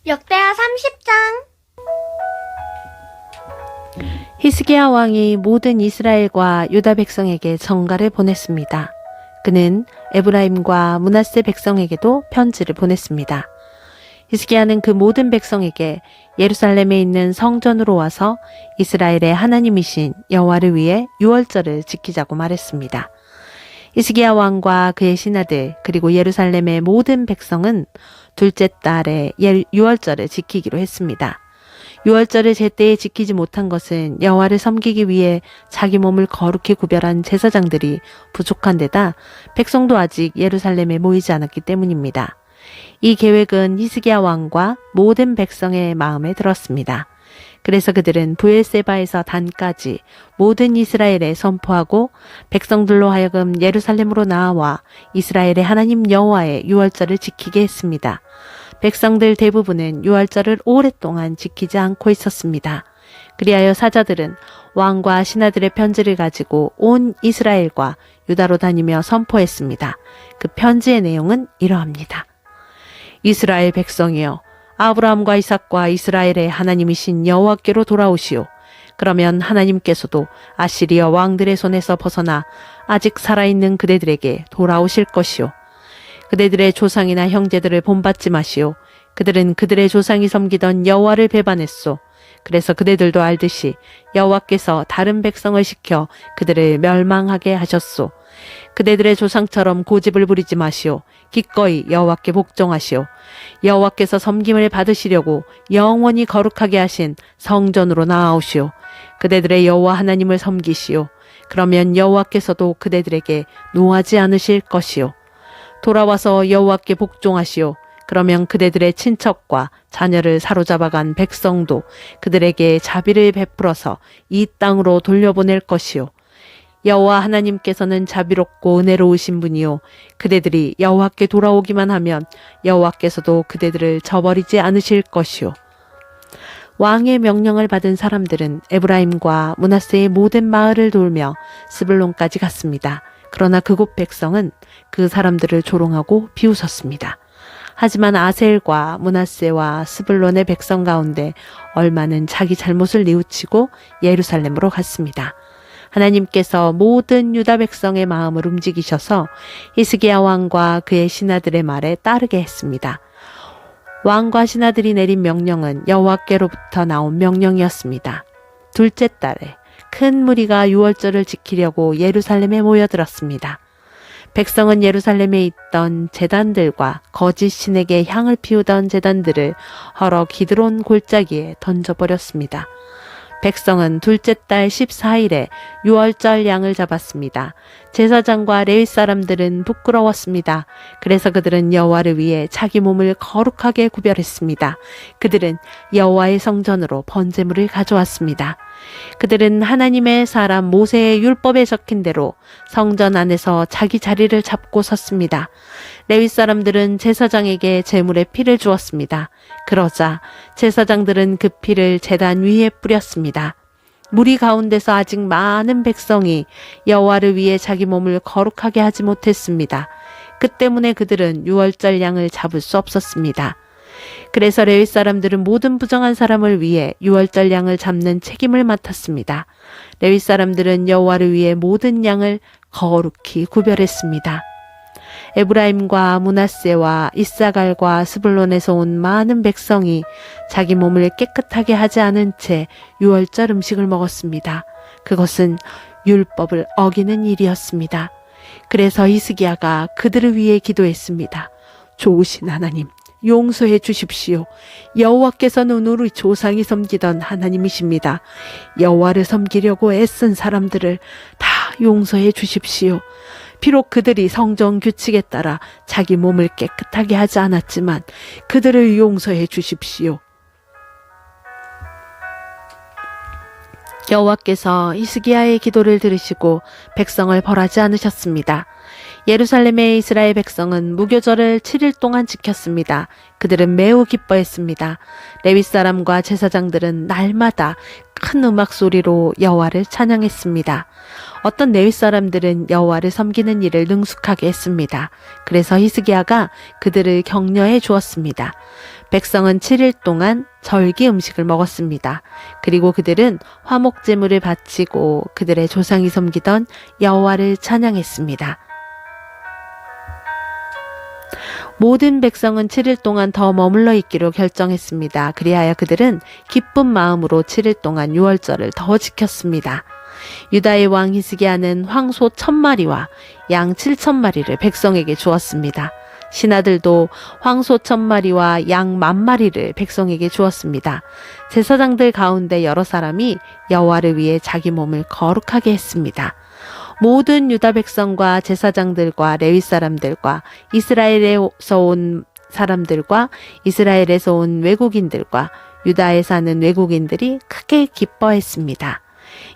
역대하 30장. 히스기야 왕이 모든 이스라엘과 유다 백성에게 전가를 보냈습니다. 그는 에브라임과 므낫세 백성에게도 편지를 보냈습니다. 히스기야는 그 모든 백성에게 예루살렘에 있는 성전으로 와서 이스라엘의 하나님이신 여호와를 위해 유월절을 지키자고 말했습니다. 히스기야 왕과 그의 신하들 그리고 예루살렘의 모든 백성은 둘째 달에 유월절을 지키기로 했습니다. 유월절을 제때에 지키지 못한 것은 여호와를 섬기기 위해 자기 몸을 거룩히 구별한 제사장들이 부족한 데다 백성도 아직 예루살렘에 모이지 않았기 때문입니다. 이 계획은 히스기야 왕과 모든 백성의 마음에 들었습니다. 그래서 그들은 브엘세바에서 단까지 모든 이스라엘에 선포하고 백성들로 하여금 예루살렘으로 나와 이스라엘의 하나님 여호와의 유월절을 지키게 했습니다. 백성들 대부분은 유월절을 오랫동안 지키지 않고 있었습니다. 그리하여 사자들은 왕과 신하들의 편지를 가지고 온 이스라엘과 유다로 다니며 선포했습니다. 그 편지의 내용은 이러합니다. 이스라엘 백성이여, 아브라함과 이삭과 이스라엘의 하나님이신 여호와께로 돌아오시오. 그러면 하나님께서도 아시리아 왕들의 손에서 벗어나 아직 살아있는 그대들에게 돌아오실 것이오. 그대들의 조상이나 형제들을 본받지 마시오. 그들은 그들의 조상이 섬기던 여호와를 배반했소. 그래서 그대들도 알듯이 여호와께서 다른 백성을 시켜 그들을 멸망하게 하셨소. 그대들의 조상처럼 고집을 부리지 마시오. 기꺼이 여호와께 복종하시오. 여호와께서 섬김을 받으시려고 영원히 거룩하게 하신 성전으로 나아오시오. 그대들의 여호와 하나님을 섬기시오. 그러면 여호와께서도 그대들에게 노하지 않으실 것이오. 돌아와서 여호와께 복종하시오. 그러면 그대들의 친척과 자녀를 사로잡아간 백성도 그들에게 자비를 베풀어서 이 땅으로 돌려보낼 것이오. 여호와 하나님께서는 자비롭고 은혜로우신 분이요, 그대들이 여호와께 돌아오기만 하면 여호와께서도 그대들을 저버리지 않으실 것이오. 왕의 명령을 받은 사람들은 에브라임과 므낫세의 모든 마을을 돌며 스불론까지 갔습니다. 그러나 그곳 백성은 그 사람들을 조롱하고 비웃었습니다. 하지만 아셀과 므낫세와 스불론의 백성 가운데 얼마는 자기 잘못을 뉘우치고 예루살렘으로 갔습니다. 하나님께서 모든 유다 백성의 마음을 움직이셔서 히스기야 왕과 그의 신하들의 말에 따르게 했습니다. 왕과 신하들이 내린 명령은 여호와께로부터 나온 명령이었습니다. 둘째 달에 큰 무리가 유월절을 지키려고 예루살렘에 모여들었습니다. 백성은 예루살렘에 있던 제단들과 거짓 신에게 향을 피우던 제단들을 헐어 기드론 골짜기에 던져버렸습니다. 백성은 둘째 달 14일에 유월절 양을 잡았습니다. 제사장과 레위 사람들은 부끄러웠습니다. 그래서 그들은 여호와를 위해 자기 몸을 거룩하게 구별했습니다. 그들은 여호와의 성전으로 번제물을 가져왔습니다. 그들은 하나님의 사람 모세의 율법에 적힌 대로 성전 안에서 자기 자리를 잡고 섰습니다. 레위 사람들은 제사장에게 제물의 피를 주었습니다. 그러자 제사장들은 그 피를 제단 위에 뿌렸습니다. 무리 가운데서 아직 많은 백성이 여호와를 위해 자기 몸을 거룩하게 하지 못했습니다. 그 때문에 그들은 유월절 양을 잡을 수 없었습니다. 그래서 레위 사람들은 모든 부정한 사람을 위해 유월절 양을 잡는 책임을 맡았습니다. 레위 사람들은 여호와를 위해 모든 양을 거룩히 구별했습니다. 에브라임과 므낫세와 이사갈과 스불론에서 온 많은 백성이 자기 몸을 깨끗하게 하지 않은 채 유월절 음식을 먹었습니다. 그것은 율법을 어기는 일이었습니다. 그래서 히스기야가 그들을 위해 기도했습니다. 좋으신 하나님, 용서해 주십시오. 여호와께서는 우리 조상이 섬기던 하나님이십니다. 여호와를 섬기려고 애쓴 사람들을 다 용서해 주십시오. 비록 그들이 성전 규칙에 따라 자기 몸을 깨끗하게 하지 않았지만 그들을 용서해 주십시오. 여호와께서 히스기야의 기도를 들으시고 백성을 벌하지 않으셨습니다. 예루살렘의 이스라엘 백성은 무교절을 7일 동안 지켰습니다. 그들은 매우 기뻐했습니다. 레위 사람과 제사장들은 날마다 큰 음악 소리로 여호와를 찬양했습니다. 어떤 레위 사람들은 여호와를 섬기는 일을 능숙하게 했습니다. 그래서 히스기야가 그들을 격려해 주었습니다. 백성은 7일 동안 절기 음식을 먹었습니다. 그리고 그들은 화목 제물을 바치고 그들의 조상이 섬기던 여호와를 찬양했습니다. 모든 백성은 7일 동안 더 머물러 있기로 결정했습니다. 그리하여 그들은 기쁜 마음으로 7일 동안 유월절을 더 지켰습니다. 유다의 왕 히스기야는 황소 1000마리와 양 7000마리를 백성에게 주었습니다. 신하들도 황소 1000마리와 양 10,000마리를 백성에게 주었습니다. 제사장들 가운데 여러 사람이 여호와를 위해 자기 몸을 거룩하게 했습니다. 모든 유다 백성과 제사장들과 레위 사람들과 이스라엘에서 온 사람들과 이스라엘에서 온 외국인들과 유다에 사는 외국인들이 크게 기뻐했습니다.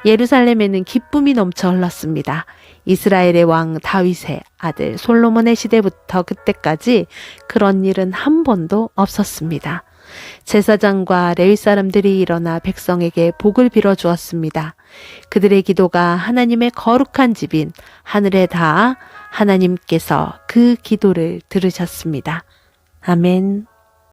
예루살렘에는 기쁨이 넘쳐 흘렀습니다. 이스라엘의 왕 다윗의 아들 솔로몬의 시대부터 그때까지 그런 일은 한 번도 없었습니다. 제사장과 레위 사람들이 일어나 백성에게 복을 빌어 주었습니다. 그들의 기도가 하나님의 거룩한 집인 하늘에 닿아 하나님께서 그 기도를 들으셨습니다. 아멘.